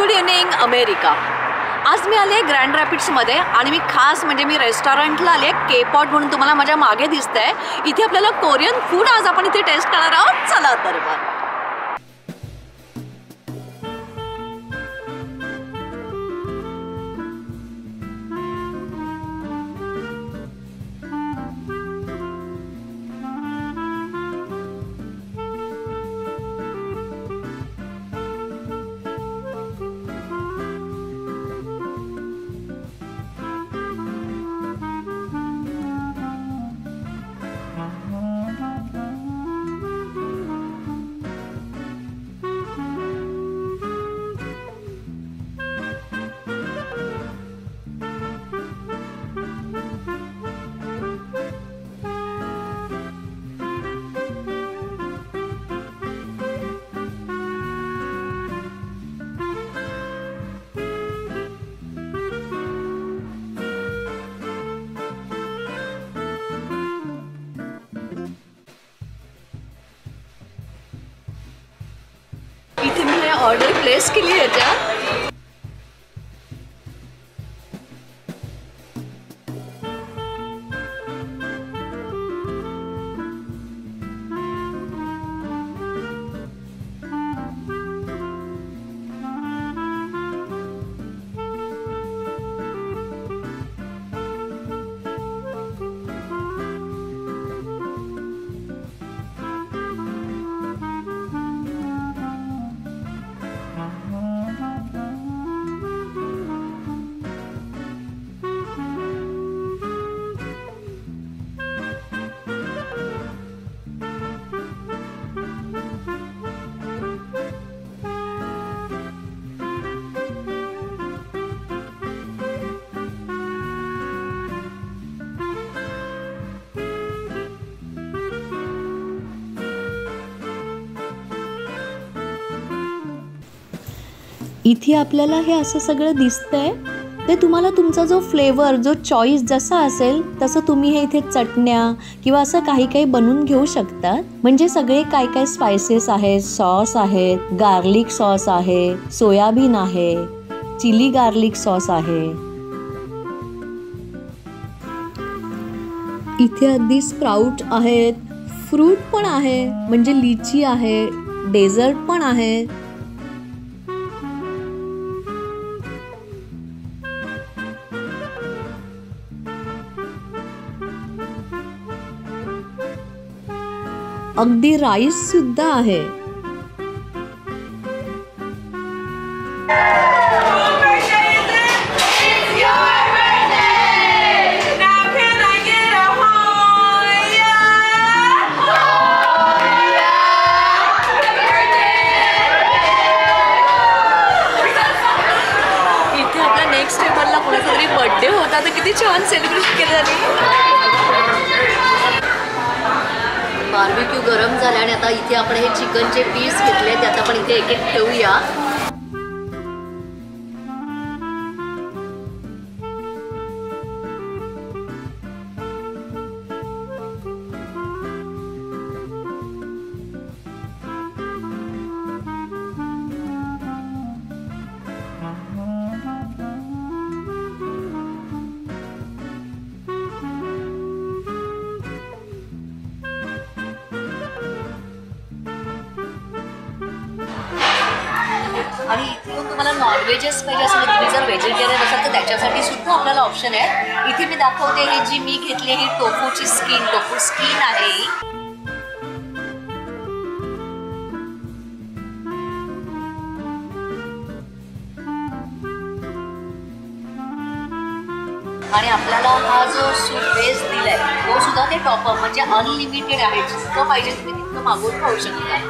Good evening America. आज मी आले grand रॅपिड्समध्ये आणि मी खास म्हणजे मी रेस्टॉरंटला आले के पॉट म्हणून, तुम्हाला माझ्या मागे दिसतंय। इथे आपल्याला कोरियन फूड आज आपण इथे टेस्ट करणार आहोत। चला तर मग इथे मी ऑर्डर प्लेस केली आहे त्या। इथे आपल्याला हे असं सगळं दिसतंय, ते तुम्हाला तुमचा जो फ्लेवर, जो चॉईस जसा असेल तसं तुम्ही हे इथे चटण्या किंवा असं काही काही बनवून घेऊ शकता। म्हणजे सगळे काय काय स्पायसेस आहेत, सॉस आहेत, गार्लिक सॉस आहे, सोयाबीन आहे, चिली गार्लिक सॉस आहे। इथे अगदी स्प्राउट आहेत, फ्रूट पण आहे, म्हणजे लिची आहे, डेझर्ट पण आहे। अगदी राईस सुद्धा आहे। इथे आपल्या नेक्स्ट टेबलला कोणाचा तरी बर्थडे होता, तर किती छान सेलिब्रेट केलं त्यांनी। बार्बेक्यू गरम झाला आणि आता इथे आपण हे चिकनचे पीस घेतले, ते आता आपण इथे एक एक ठेवूया। आणि इथे तुम्हाला नॉनव्हेजच पाहिजे असेल, तुम्ही जर व्हेजिटेरियन असाल तर त्याच्यासाठी सुद्धा आपल्याला ऑप्शन आहे। इथे मी दाखवते, हे जी मी घेतली ही टोफूची स्किन, टोफू स्किन आहे। आणि आपल्याला हा जो सूप बेस दिलाय तो सुद्धा ते टॉपअप म्हणजे अनलिमिटेड आहे, जितकं पाहिजे तुम्ही तितकं मागवून खाऊ शकता।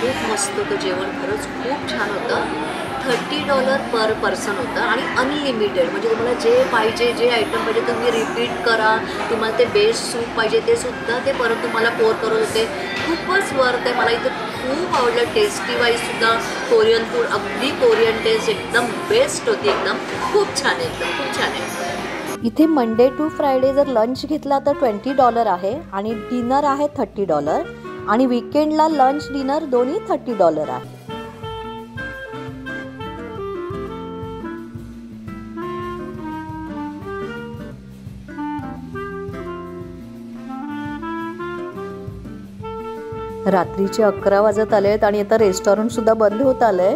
खूप मस्त होतं जेवण, खरंच खूप छान होतं। $30 पर पर्सन होतं आणि अनलिमिटेड, म्हणजे तुम्हाला जे पाहिजे, जे आयटम पाहिजे तुम्ही रिपीट करा। तुम्हाला ते बेस सूप पाहिजे ते सुद्धा ते परत तुम्हाला पोर करत होते। खूपच वर्थ आहे, मला इथं खूप आवडलं। टेस्टी वाईज सुद्धा कोरियन फूड, अगदी कोरियन टेस्ट एकदम बेस्ट होती, एकदम खूप छान आहे, एकदम खूप छान आहे। इथे मंडे टू फ्रायडे जर लंच घेतला तर $20 आहे आणि डिनर आहे $30 आणि वीकेंडला लंच डिनर दोन्ही $30 आहे। रात्रीचे 11 वाजत आले आहेत आणि आता रेस्टॉरंट सुद्धा बंद होत आलंय.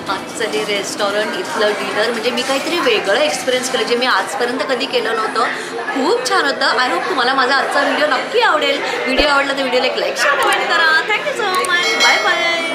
आजचं हे रेस्टॉरंट इथलं डिनर म्हणजे मी काहीतरी वेगळं एक्सपिरियन्स केलं जे मी आजपर्यंत कधी केलं नव्हतं. खूप छान होतं. आय होप तुम्हाला माझा आजचा व्हिडिओ नक्की आवडेल. व्हिडिओ आवडला तर व्हिडिओला एक लाईक कमेंट करा. Thank you so much. Bye bye.